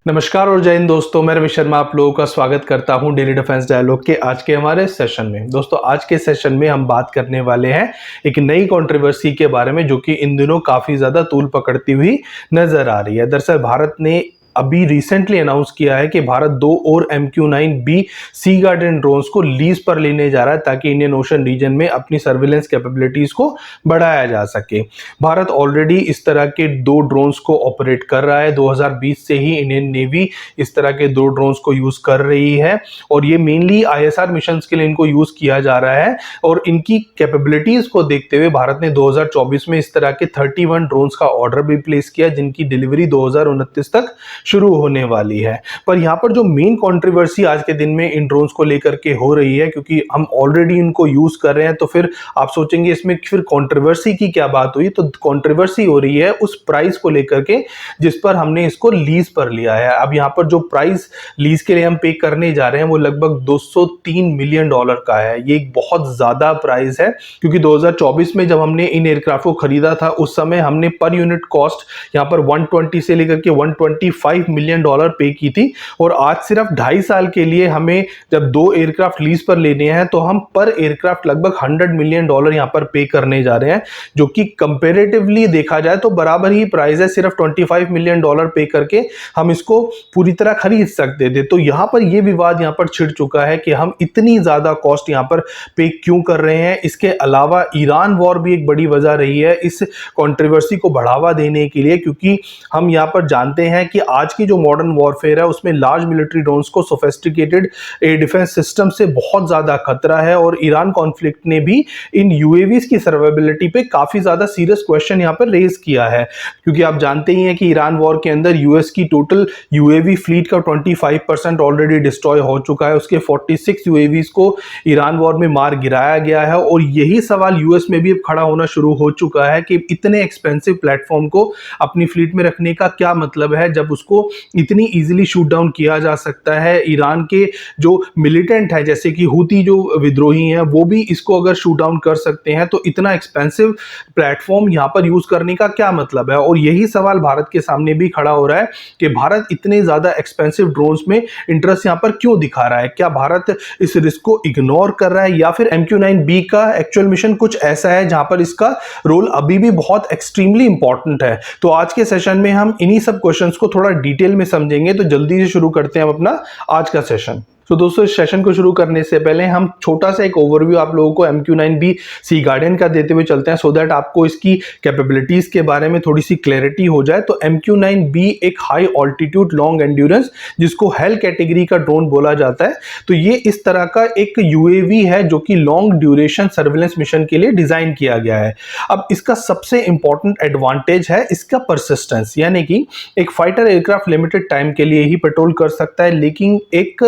नमस्कार और जय हिंद दोस्तों, मैं रवि शर्मा आप लोगों का स्वागत करता हूं डेली डिफेंस डायलॉग के आज के हमारे सेशन में। दोस्तों आज के सेशन में हम बात करने वाले हैं एक नई कंट्रोवर्सी के बारे में जो कि इन दिनों काफ़ी ज़्यादा तूल पकड़ती हुई नज़र आ रही है। दरअसल भारत ने अभी रिसेंटली अनाउंस किया है कि भारत 2 और MQ-9B सी गार्डियन ड्रोन्स को लीज पर लेने जा रहा है ताकि इंडियन ओशन रीजन में अपनी सर्विलेंस कैपेबिलिटीज को बढ़ाया जा सके। भारत ऑलरेडी इस तरह के 2 ड्रोन्स को ऑपरेट कर रहा है। 2020 से ही इंडियन नेवी इस तरह के 2 ड्रोन्स को यूज कर रही है और ये मेनली ISR मिशंस के लिए इनको यूज किया जा रहा है। और इनकी कैपेबिलिटीज को देखते हुए भारत ने 2024 में इस तरह के 31 ड्रोन्स का ऑर्डर भी प्लेस किया जिनकी डिलीवरी 2029 तक शुरू होने वाली है। पर यहाँ पर जो मेन कंट्रोवर्सी आज के दिन में इन ड्रोन्स को लेकर के हो रही है, क्योंकि हम ऑलरेडी इनको यूज कर रहे हैं, तो फिर आप सोचेंगे इसमें फिर कंट्रोवर्सी की क्या बात हुई। तो कंट्रोवर्सी हो रही है उस प्राइस को लेकर के जिस पर हमने इसको लीज पर लिया है। अब यहाँ पर जो प्राइस लीज के लिए हम पे करने जा रहे हैं वो लगभग $203 मिलियन का है। ये एक बहुत ज्यादा प्राइस है क्योंकि 2024 में जब हमने इन एयरक्राफ्ट को खरीदा था उस समय हमने पर यूनिट कॉस्ट यहाँ पर 120 से लेकर के 125 मिलियन डॉलर पे की थी। और आज सिर्फ 2.5 साल के लिए हमें जब 2 एयरक्राफ्ट लीज पर लेने हैं तो हम पर एयरक्राफ्ट लगभग $100 मिलियन यहाँ पर पे करने जा रहे हैं, जो कि कंपेरेटिवली देखा जाए तो बराबर ही प्राइस है। सिर्फ $25 मिलियन पे करके हम इसको पूरी तरह खरीद सकते थे। तो यहाँ पर ये विवाद यहाँ पर छिड़ चुका है कि हम इतनी ज्यादा कॉस्ट यहाँ पर पे क्यों कर रहे हैं। इसके अलावा ईरान वॉर भी एक बड़ी वजह रही है इस कंट्रोवर्सी को बढ़ावा देने के लिए, क्योंकि हम यहाँ पर जानते हैं कि आज की जो मॉडर्न वॉरफेयर है उसमें लार्ज मिलिट्री ड्रोन्स को सोफिस्टिकेटेड एयर डिफेंस सिस्टम से बहुत ज्यादा खतरा है। और ईरान कॉन्फ्लिक्ट ने भी इन यूएवीज की सर्वाइवेबिलिटी पे काफी ज्यादा सीरियस क्वेश्चन यहाँ पर रेज किया है, क्योंकि आप जानते ही हैं कि ईरान वॉर के अंदर यूएस की टोटल यूएवी फ्लीट का 25% ऑलरेडी डिस्ट्रॉय हो चुका है। उसके 46 यूएवीज को ईरान वॉर में मार गिराया गया है। और यही सवाल यूएस में भी अब खड़ा होना शुरू हो चुका है कि इतने एक्सपेंसिव प्लेटफॉर्म को अपनी फ्लीट में रखने का क्या मतलब है जब उसको इतनी इजीली शूट डाउन किया जा सकता है। ईरान के जो मिलिटेंट है जैसे कि हुती जो विद्रोही हैं वो भी इसको अगर शूट डाउन कर सकते हैं, तो इतना एक्सपेंसिव प्लेटफॉर्म यहाँ पर यूज करने का क्या मतलब है। और यही सवाल भारत के सामने भी खड़ा हो रहा है कि भारत इतने ज्यादा एक्सपेंसिव ड्रोन्स में इंटरेस्ट यहाँ पर क्यों दिखा रहा है। क्या भारत इस रिस्क को इग्नोर कर रहा है या फिर MQ-9B का एक्चुअल मिशन कुछ ऐसा है जहां पर इसका रोल अभी भी बहुत एक्सट्रीमली इंपॉर्टेंट है। तो आज के सेशन में हम इन्हीं सब क्वेश्चंस को थोड़ा डिटेल में समझेंगे। तो जल्दी से शुरू करते हैं हम अपना आज का सेशन। तो दोस्तों इस सेशन को शुरू करने से पहले हम छोटा सा एक ओवरव्यू आप लोगों को MQ-9B सी गार्डियन का देते हुए चलते हैं, सो दैट आपको इसकी कैपेबिलिटीज के बारे में थोड़ी सी क्लैरिटी हो जाए। तो MQ-9B एक हाई ऑल्टीट्यूड लॉन्ग एंड्योरेंस जिसको हेल कैटेगरी का ड्रोन बोला जाता है। तो ये इस तरह का एक यूएवी है जो कि लॉन्ग ड्यूरेशन सर्विलेंस मिशन के लिए डिजाइन किया गया है। अब इसका सबसे इंपॉर्टेंट एडवांटेज है इसका परसिस्टेंस, यानी कि एक फाइटर एयरक्राफ्ट लिमिटेड टाइम के लिए ही पेट्रोल कर सकता है, लेकिन एक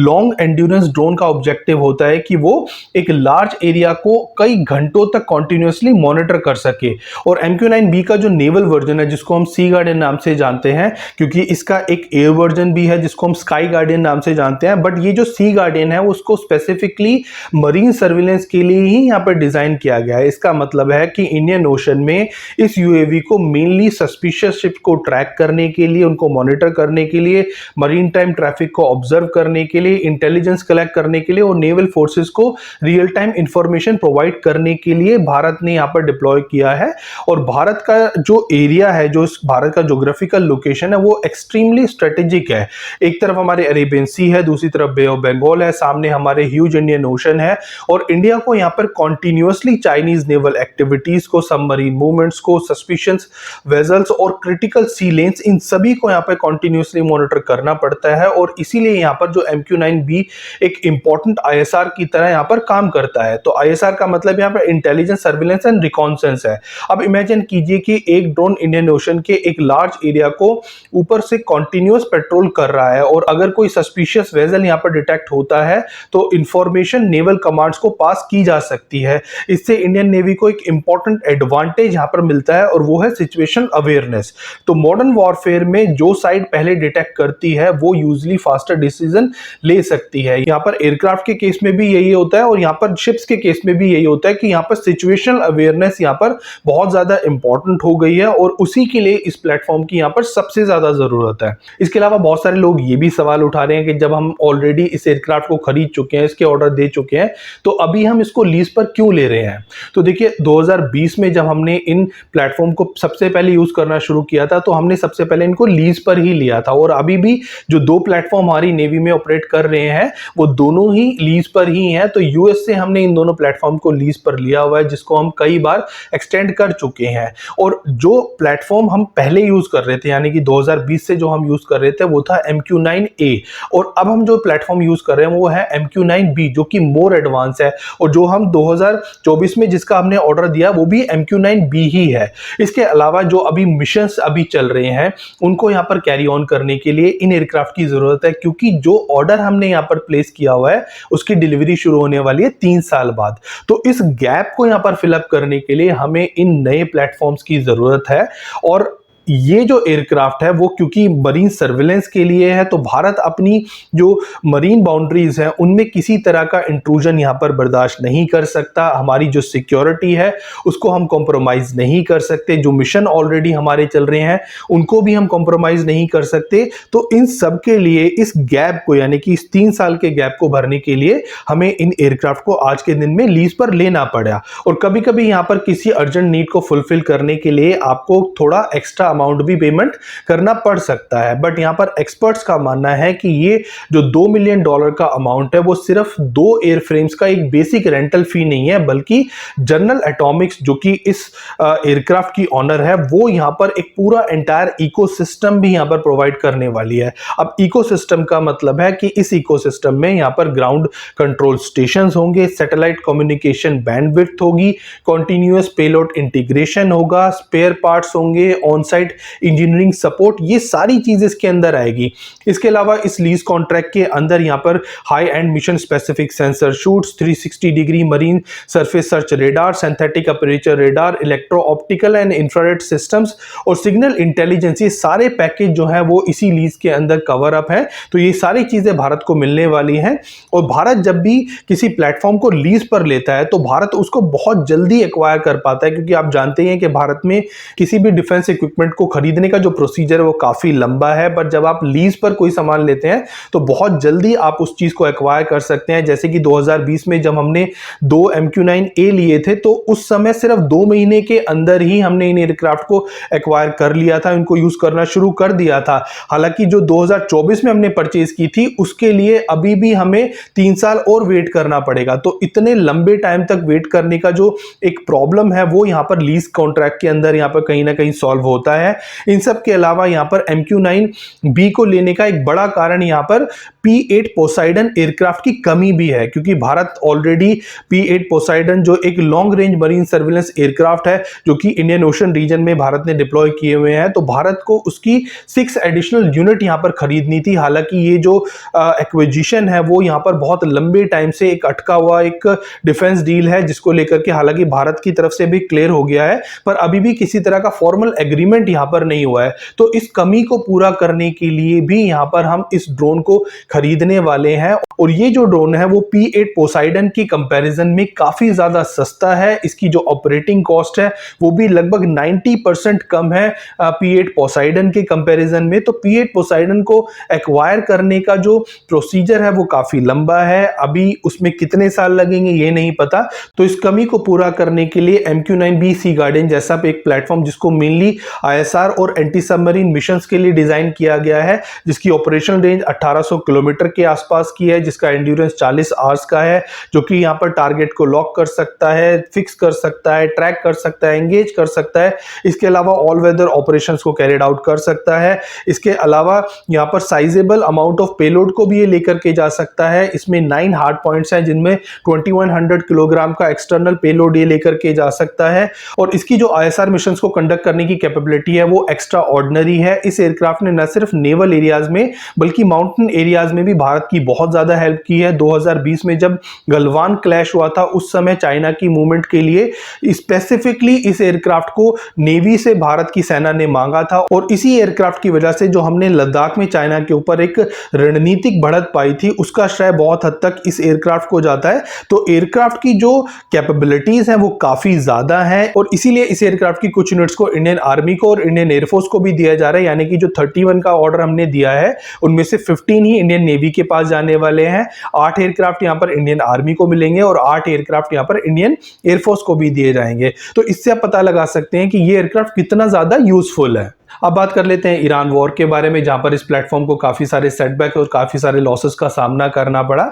लॉन्ग एंड्योरेंस ड्रोन का ऑब्जेक्टिव होता है कि वो एक लार्ज एरिया को कई घंटों तक कंटिन्यूअसली मॉनिटर कर सके। और MQ-9B का जो नेवल वर्जन है जिसको हम सी गार्डियन नाम से जानते हैं, क्योंकि इसका एक एयर वर्जन भी है जिसको हम स्काई गार्डियन नाम से जानते हैं, बट ये जो सी गार्डियन है उसको स्पेसिफिकली मरीन सर्विलेंस के लिए ही यहाँ पर डिजाइन किया गया है। इसका मतलब है कि इंडियन ओशन में इस यूएवी को मेनली सस्पिशियस शिप को ट्रैक करने के लिए, उनको मॉनिटर करने के लिए, मरीन टाइम ट्रैफिक को ऑब्जर्व करने के लिए, इंटेलिजेंस कलेक्ट करने के लिए और नेवल फोर्सेस को रियल टाइम इंफॉर्मेशन प्रोवाइड करने के लिए भारत ने यहाँ पर डिप्लॉय किया है। और भारत का जो एरिया है, जो भारत का ज्योग्राफिकल लोकेशन है, वो एक्सट्रीमली स्ट्रेटेजिक है। एक तरफ हमारे अरेबियन सी है, दूसरी तरफ बे ऑफ बंगाल है, सामने हमारे ह्यूज इंडियन ओशन है। और इंडिया को यहाँ पर कॉन्टिन्यूअसली चाइनीज नेवल एक्टिविटीज को, सबमरीन मूवमेंट्स को, सस्पिशियस वेजल्स और क्रिटिकल सी लेन्स, इन सभी को यहाँ पर कॉन्टिन्यूअसली मॉनिटर करना पड़ता है। और इसीलिए यहाँ पर जो MQ-9B एक इंपॉर्टेंट ISR की तरह यहां पर काम करता है। तो ISR का मतलब यहां पर इंटेलिजेंस सर्विलेंस एंड रिकॉन्सेंस है। अब इमेजिन कीजिए कि एक ड्रोन इंडियन ओशन के एक लार्ज एरिया को ऊपर से कंटिन्यूअस पेट्रोल कर रहा है और अगर कोई सस्पिशियस वेसल यहां पर डिटेक्ट होता है तो इंफॉर्मेशन नेवल कमांड्स को पास की जा सकती है। इससे इंडियन नेवी को एक इंपॉर्टेंट एडवांटेज यहां पर मिलता है और वो है सिचुएशन अवेयरनेस। तो मॉडर्न वॉरफेयर में जो साइड पहले डिटेक्ट करती है वो यूजुअली फास्टर डिसीजन ले सकती है। यहाँ पर एयरक्राफ्ट के केस में भी यही होता है और यहाँ पर शिप्स के केस में भी यही होता है कि यहाँ पर सिचुएशनल अवेयरनेस यहाँ पर बहुत ज्यादा इंपॉर्टेंट हो गई है और उसी के लिए इस प्लेटफॉर्म की यहाँ पर सबसे ज्यादा जरूरत है। इसके अलावा बहुत सारे लोग ये भी सवाल उठा रहे हैं कि जब हम ऑलरेडी इस एयरक्राफ्ट को खरीद चुके हैं, इसके ऑर्डर दे चुके हैं, तो अभी हम इसको लीज पर क्यों ले रहे हैं। तो देखिए 2020 में जब हमने इन प्लेटफॉर्म को सबसे पहले यूज करना शुरू किया था तो हमने सबसे पहले इनको लीज पर ही लिया था और अभी भी जो दो प्लेटफॉर्म हमारी नेवी में ऑपरेट कर रहे हैं वो दोनों ही लीज पर ही हैं। तो यूएस से हमने इन दोनों प्लेटफॉर्म को लीज पर लिया हुआ है जिसको हम कई बार एक्सटेंड कर चुके हैं। और जो प्लेटफॉर्म हम पहले यूज कर रहे थे यानी कि 2020 से जो हम यूज कर रहे थे वो था MQ-9A और अब हम जो प्लेटफॉर्म यूज कर रहे हैं वो है MQ-9B जो कि मोर एडवांस है और जो हम 2024 में जिसका हमने ऑर्डर दिया वो भी MQ-9B ही है। इसके अलावा जो अभी मिशंस अभी चल रहे हैं उनको यहाँ पर कैरी ऑन करने के लिए इन एयरक्राफ्ट की जरूरत है क्योंकि जो ऑर्डर हमने यहाँ पर प्लेस किया हुआ है उसकी डिलीवरी शुरू होने वाली है 3 साल बाद। तो इस गैप को यहाँ पर फिलअप करने के लिए हमें इन नए प्लेटफॉर्म्स की जरूरत है और ये जो एयरक्राफ्ट है वो क्योंकि मरीन सर्विलेंस के लिए है तो भारत अपनी जो मरीन बाउंड्रीज हैं उनमें किसी तरह का इंट्रूजन यहाँ पर बर्दाश्त नहीं कर सकता। हमारी जो सिक्योरिटी है उसको हम कॉम्प्रोमाइज नहीं कर सकते, जो मिशन ऑलरेडी हमारे चल रहे हैं उनको भी हम कॉम्प्रोमाइज नहीं कर सकते। तो इन सब के लिए इस गैप को यानी कि इस 3 साल के गैप को भरने के लिए हमें इन एयरक्राफ्ट को आज के दिन में लीज पर लेना पड़ा और कभी कभी यहाँ पर किसी अर्जेंट नीड को फुलफिल करने के लिए आपको थोड़ा एक्स्ट्रा अमाउंट भी पेमेंट करना पड़ सकता है। बट यहां पर एक्सपर्ट्स का मानना है कि ये जो $2 मिलियन का अमाउंट है वो सिर्फ 2 एयरफ्रेम्स का एक बेसिक रेंटल फी नहीं है बल्कि जनरल एटॉमिक्स जो कि इस एयरक्राफ्ट की ऑनर है वो यहां पर एक पूरा एंटायर इकोसिस्टम भी यहां पर प्रोवाइड करने वाली है। अब इकोसिस्टम का मतलब है कि इस इकोसिस्टम में यहां पर ग्राउंड कंट्रोल स्टेशन होंगे, सैटेलाइट कम्युनिकेशन बैंडविड्थ होगी, कॉन्टिन्यूअस पेलोड इंटीग्रेशन होगा, स्पेयर पार्ट्स होंगे, ऑन साइट इंजीनियरिंग सपोर्ट, ये सारी चीजें इसके अंदर आएगी। इसके अलावा इस लीज कॉन्ट्रैक्ट के अंदर यहां पर high and mission specific sensor shoots, 360 degree marine surface search radar, synthetic aperture radar, electro optical and infrared systems और सिग्नल इंटेलिजेंस, ये सारे पैकेज जो है वो इसी लीज के अंदर कवर अप है। तो ये सारी चीजें भारत को मिलने वाली हैं और भारत जब भी किसी प्लेटफॉर्म को लीज पर लेता है तो भारत उसको बहुत जल्दी एक्वायर कर पाता है क्योंकि आप जानते हैं कि भारत में किसी भी डिफेंस इक्विपमेंट को खरीदने का जो प्रोसीजर है वो काफी लंबा है। पर जब आप लीज पर कोई सामान लेते हैं तो बहुत जल्दी आप उस चीज को एक्वायर कर सकते हैं। जैसे कि 2020 में जब हमने 2 MQ-9A लिए थे तो उस समय सिर्फ 2 महीने के अंदर ही हमने इन एयरक्राफ्ट को एक्वायर कर लिया था, इनको यूज करना शुरू कर दिया था। हालांकि जो 2024 में हमने परचेज की थी उसके लिए अभी भी हमें 3 साल और वेट करना पड़ेगा। तो इतने लंबे टाइम तक वेट करने का जो एक प्रॉब्लम है वो यहाँ पर लीज कॉन्ट्रैक्ट के अंदर यहाँ पर कहीं ना कहीं सॉल्व होता है। इन सब के अलावा यहाँ पर MQ-9B को लेने का एक बड़ा कारण यहाँ पर P-8 पोसाइडन एयरक्राफ्ट की कमी भी है क्योंकि भारत ऑलरेडी P-8 पोसाइडन जो एक long range marine surveillance aircraft है जो कि इंडियन ओशन रीजन में भारत ने डिप्लॉय किए हुए हैं, तो भारत को उसकी 6 एडिशनल यूनिट यहाँ पर खरीदनी थी। हालांकि ये जो एक्विजिशन है वो यहाँ पर बहुत लंबे टाइम से एक अटका हुआ एक डिफेंस डील है जिसको लेकर के हालांकि भारत की तरफ से भी क्लियर हो गया है पर अभी भी किसी तरह का फॉर्मल एग्रीमेंट यहाँ पर नहीं हुआ है। तो इस कमी को पूरा करने के लिए भी यहाँ पर हम इस ड्रोन को खरीदने वाले हैं और ये जो ड्रोन है वो P-8 पोसाइडन की कंपैरिजन में काफी ज्यादा सस्ता है। इसकी जो ऑपरेटिंग कॉस्ट है वो भी लगभग 90% कम है P-8 पोसाइडन के कंपैरिजन में। तो P-8 पोसाइडन को एक्वायर करने का जो प्रोसीजर है वो काफी लंबा है, अभी उसमें कितने साल लगेंगे ये नहीं पता। तो इस कमी को पूरा करने के लिए MQ-9B सी गार्डियन जैसा एक प्लेटफॉर्म जिसको मेनली ISR और एंटी सबमरीन मिशंस के लिए डिजाइन किया गया है, जिसकी ऑपरेशनल रेंज 1800 किलोमीटर के आसपास की है, जिसका एंड्योरेंस 40 आवर्स का है, जो कि यहाँ पर टारगेट को लॉक कर सकता है, फिक्स कर सकता है, ट्रैक कर सकता है, एंगेज कर सकता है। इसके अलावा ऑल वेदर ऑपरेशंस को कैरिड आउट कर सकता है। इसके अलावा यहाँ पर साइजेबल अमाउंट ऑफ पेलोड को भी ये लेकर के जा सकता है। इसमें 9 हार्ड पॉइंट्स हैं जिनमें 2100 किलोग्राम का एक्सटर्नल पेलोड ये लेकर के जा सकता है और इसकी जो ISR मिशंस को कंडक्ट करने की कैपेबिलिटी है वो एक्स्ट्रा ऑर्डिनरी है। इस एयरक्राफ्ट ने न सिर्फ नेवल एरियाज में बल्कि माउंटेन एरियाज में भी भारत की बहुत ज्यादा ज़्यादा हेल्प की है। 2020 में जब गलवान क्लैश हुआ था उस समय चाइना की मूवमेंट के लिए स्पेसिफिकली इस एयरक्राफ्ट को नेवी से भारत की सेना ने मांगा था और इसी एयरक्राफ्ट की वजह से जो हमने लद्दाख में चाइना के ऊपर एक रणनीतिक बढ़त पाई थी उसका श्रेय बहुत हद तक इस एयरक्राफ्ट को जाता है। तो एयरक्राफ्ट की जो कैपेबिलिटीज हैं वो काफी ज्यादा हैं और इसीलिए इस एयरक्राफ्ट की कुछ यूनिट्स को इंडियन आर्मी को और इंडियन एयरफोर्स को भी दिया जा रहा है, यानी कि जो 31 का ऑर्डर हमने दिया है उनमें से 15 ही इंडियन नेवी के पास जाने वाले हैं। 8 एयरक्राफ्ट यहां पर इंडियन आर्मी को मिलेंगे और 8 एयरक्राफ्ट यहां पर इंडियन एयरफोर्स को भी दिए जाएंगे। तो इससे आप पता लगा सकते हैं कि ये एयरक्राफ्ट कितना ज्यादा यूजफुल है। अब बात कर लेते हैं ईरान वॉर के बारे में, जहां पर इस प्लेटफॉर्म को काफी सारे सेटबैक और काफी सारे लॉसेस का सामना करना पड़ा।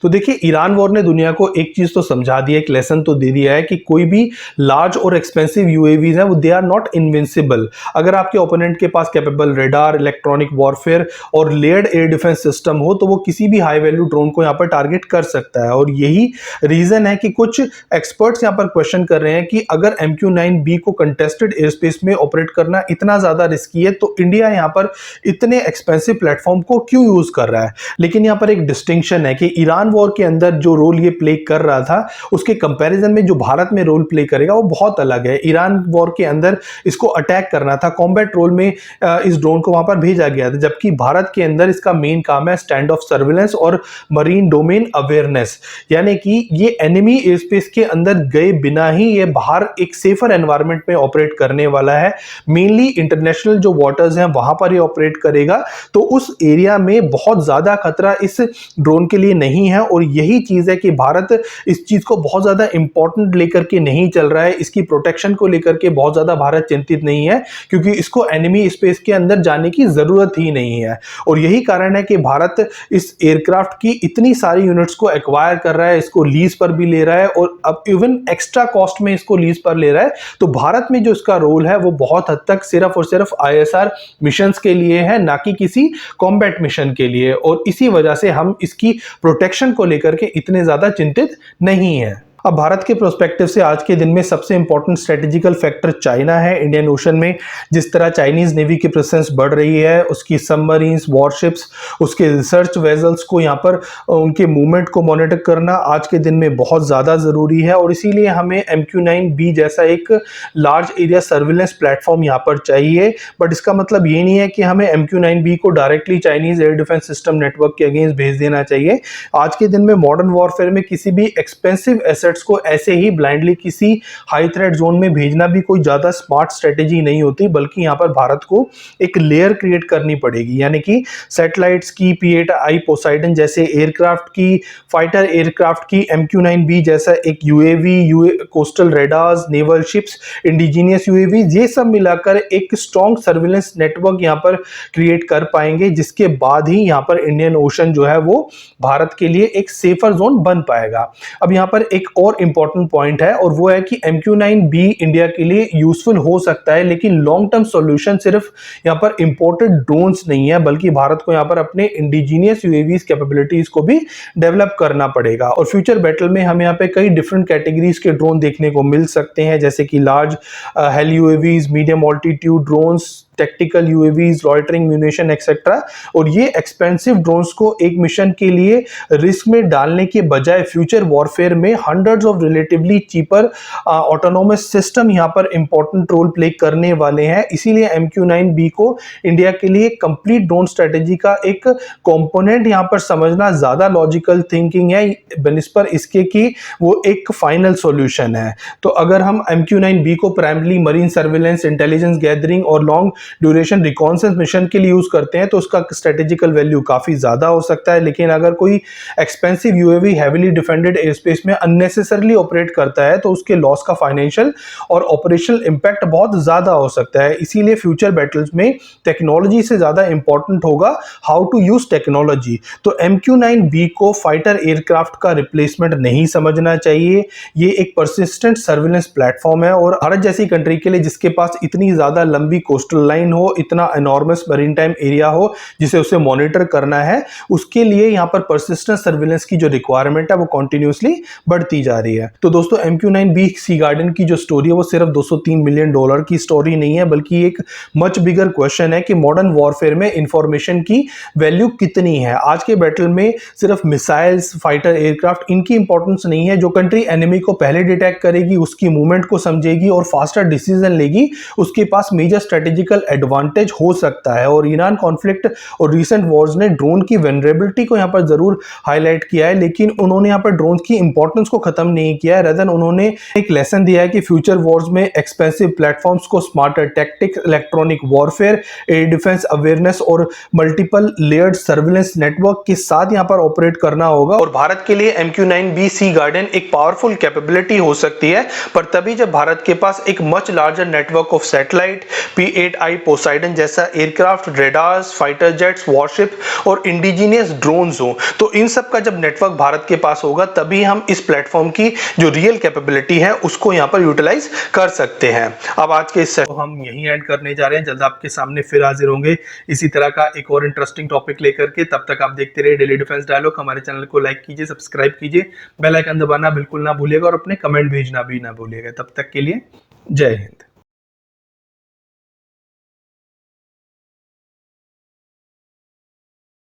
तो देखिए, ईरान वॉर ने दुनिया को एक चीज तो समझा दी है, एक लेसन तो दे दिया है कि कोई भी लार्ज और एक्सपेंसिव यूएवीज हैं वो दे आर नॉट इनविंसिबल। अगर आपके ओपोनेंट के पास कैपेबल रेडार, इलेक्ट्रॉनिक वॉरफेयर और लेयर्ड एयर डिफेंस सिस्टम हो तो वो किसी भी हाई वैल्यू ड्रोन को यहाँ पर टारगेट कर सकता है। और यही रीजन है कि कुछ एक्सपर्ट्स यहाँ पर क्वेश्चन कर रहे हैं कि अगर MQ-9B को कंटेस्टेड एयर स्पेस में ऑपरेट करना इतना ज्यादा रिस्की है तो इंडिया यहां पर इतने एक्सपेंसिव प्लेटफॉर्म को क्यों यूज कर रहा है। लेकिन यहां पर एक डिस्टिंक्शन है कि ईरान वॉर के अंदर जो रोल ये प्ले कर रहा था उसके कंपैरिजन में जो भारत में रोल प्ले करेगा वो बहुत अलग है। ईरान वॉर के अंदर इसको अटैक करना था, कॉम्बैट रोल में इस ड्रोन को वहां पर भेजा गया था, जबकि भारत के अंदर इसका मेन काम है स्टैंड ऑफ सर्विलेंस और मरीन डोमेन अवेयरनेस, यानी कि ये एनिमी एयर स्पेस के अंदर गए बिना ही ये बाहर एक सेफर एनवायरनमेंट में ऑपरेट करने वाला है। मेनली इंटरनेशनल जो वाटर्स हैं वहां पर ये ऑपरेट करेगा, तो उस एरिया में बहुत ज्यादा खतरा इस ड्रोन के लिए नहीं है। और यही चीज है कि भारत इस चीज को बहुत ज्यादा इंपॉर्टेंट लेकर के नहीं चल रहा है, इसकी प्रोटेक्शन को लेकर के बहुत ज्यादा भारत चिंतित नहीं है, क्योंकि इसको एनिमी स्पेस के अंदर जाने की जरूरत ही नहीं है। और यही कारण है कि भारत इस एयरक्राफ्ट की इतनी सारी यूनिट्स को एक्वायर कर रहा है, इसको लीज पर भी ले रहा है और अब इवन एक्स्ट्रा कॉस्ट में इसको लीज पर ले रहा है। तो भारत में जो इसका रोल है वो बहुत हद तक सिर्फ और सिर्फ ISR मिशंस के लिए है, ना कि किसी कॉम्बैट मिशन के लिए। और इसी वजह से हम इसकी प्रोटेक्शन को लेकर के इतने ज्यादा चिंतित नहीं है। अब भारत के प्रोस्पेक्टिव से आज के दिन में सबसे इंपॉर्टेंट स्ट्रेटेजिकल फैक्टर चाइना है। इंडियन ओशन में जिस तरह चाइनीज नेवी की प्रेजेंस बढ़ रही है, उसकी सबमरीन्स, वॉरशिप्स, उसके रिसर्च वेजल्स को यहाँ पर उनके मूवमेंट को मॉनिटर करना आज के दिन में बहुत ज़्यादा ज़रूरी है। और इसीलिए हमें MQ-9B जैसा एक लार्ज एरिया सर्विलेंस प्लेटफॉर्म यहाँ पर चाहिए। बट इसका मतलब ये नहीं है कि हमें MQ-9B को directly Chinese air defence system network के अगेंस्ट भेज देना चाहिए। आज के दिन में मॉडर्न वॉरफेयर में किसी भी एक्सपेंसिव एसेट्स को ऐसे ही ब्लाइंडली किसी हाई थ्रेट जोन में भेजना भी कोई ज्यादा स्मार्ट स्ट्रेटेजी नहीं होती, बल्कि यहां पर भारत को एक लेयर क्रिएट करनी पड़ेगी, यानी कि सैटेलाइट्स की, P-8I पोसाइडन जैसे एयरक्राफ्ट की, फाइटर एयरक्राफ्ट की, MQ-9B जैसा एक UAV, coastal radars, naval ships, indigenous UAV, ये सब मिलाकर एक स्ट्रॉन्ग सर्विलेंस नेटवर्क यहां पर क्रिएट कर पाएंगे, जिसके बाद ही यहां पर इंडियन ओशन जो है वो भारत के लिए एक सेफर जोन बन पाएगा। अब यहां पर एक और इंपॉर्टेंट पॉइंट है और वो है कि MQ-9B इंडिया के लिए यूजफुल हो सकता है, लेकिन लॉन्ग टर्म सॉल्यूशन सिर्फ यहां पर इंपोर्टेड ड्रोन्स नहीं है, बल्कि भारत को यहां पर अपने इंडिजीनियस UAVs कैपेबिलिटीज को भी डेवलप करना पड़ेगा। और फ्यूचर बैटल में हमें यहाँ पे कई डिफरेंट कैटेगरीज के ड्रोन देखने को मिल सकते हैं, जैसे कि large hello UAVs, medium altitude drones, tactical UAVs, loitering munition etcetera. और ये एक्सपेंसिव ड्रोन्स को एक मिशन के लिए रिस्क में डालने के बजाय फ्यूचर वॉरफेयर में hundreds of relatively cheaper autonomous system यहां पर इंपॉर्टेंट रोल प्ले करने वाले हैं। इसीलिए MQ-9B को इंडिया के लिए कंप्लीट ड्रोन स्ट्रेटेजी का एक कंपोनेंट यहां पर समझना ज्यादा लॉजिकल थिंकिंग है बनिस्पर इसके कि वो एक फाइनल सॉल्यूशन है। तो अगर हम MQ-9B को primary marine surveillance, intelligence gathering और लॉन्ग ड्यूरेशन रिकॉन्सेंस मिशन के लिए यूज करते हैं तो उसका स्ट्रेटेजिकल वैल्यू काफी ज्यादा हो सकता है। लेकिन अगर कोई expensive UAV heavily defended air space में अननेसेसरली ऑपरेट करता है तो उसके लॉस का फाइनेंशियल और ऑपरेशनल इंपैक्ट बहुत ज्यादा हो सकता है। इसीलिए फ्यूचर बैटल्स में टेक्नोलॉजी से ज्यादा इंपॉर्टेंट होगा हाउ टू यूज टेक्नोलॉजी। तो MQ-9B को फाइटर एयरक्राफ्ट का रिप्लेसमेंट नहीं समझना चाहिए। ये एक परसिस्टेंट सर्विलेंस प्लेटफॉर्म है और भारत जैसी कंट्री के लिए जिसके पास इतनी ज्यादा लंबी कोस्टल अलाइन हो, इतना एनॉर्मस मरीन टाइम एरिया हो जिसे उसे मॉनिटर करना है, उसके लिए यहाँ पर परसिस्टेंट सर्विलेंस की जो रिक्वायरमेंट है वो कंटिन्यूसली बढ़ती जा रही है। तो दोस्तों MQ-9B सी गार्डन की जो स्टोरी है वो सिर्फ $203 मिलियन की स्टोरी नहीं है, बल्कि एक मच बिगर क्वेश्चन है कि मॉडर्न वॉरफेयर में इंफॉर्मेशन की वैल्यू कितनी है। आज के बैटल में सिर्फ मिसाइल्स, फाइटर एयरक्राफ्ट, इनकी इंपॉर्टेंस नहीं है। जो कंट्री एनिमी को पहले डिटेक्ट करेगी, उसकी मूवमेंट को समझेगी और फास्टर डिसीजन लेगी, उसके पास मेजर स्ट्रेटेजिकल एडवांटेज हो सकता है। और ईरान कॉन्फ्लिक्ट और रिसेंट वॉर्स ने ड्रोन की वेनरेबिलिटी को यहाँ पर जरूर हाईलाइट किया है, लेकिन उन्होंने यहाँ पर ड्रोन की इंपॉर्टेंस को खत्म नहीं किया है। रदन उन्होंने एक लेसन दिया है कि फ्यूचर वॉर्स में एक्सपेंसिव प्लेटफॉर्म्स को smarter tactics, electronic warfare, air defence awareness और मल्टीपल लेयर्ड सर्विलेंस नेटवर्क के साथ यहाँ पर ऑपरेट करना होगा। और भारत के लिए MQ-9B सी गार्डन एक पावरफुल कैपेबिलिटी हो सकती है, पर तभी जब भारत के पास एक much larger network of satellite, P-8I Poseidon जैसा aircraft, radars, fighter jets, warship और इंडिजिनियस ड्रोन्स हो। तो इन सब का जब नेटवर्क भारत के पास होगा, तभी हम इस प्लेटफॉर्म की जो रियल कैपेबिलिटी है उसको यहाँ पर यूटिलाइज कर सकते हैं। अब आज के इस सेशन को हम यहीं एंड करने जा रहे हैं। जल्द आपके सामने फिर हाजिर होंगे इसी तरह का एक और इंटरेस्टिंग टॉपिक लेकर के। तब तक आप देखते रहिए डेली डिफेंस डायलॉग। हमारे चैनल को लाइक कीजिए, सब्सक्राइब कीजिए, बेल आइकन दबाना बिल्कुल ना भूलिएगा और अपने कमेंट भेजना भी ना भूलिएगा। तब तक के लिए जय हिंद।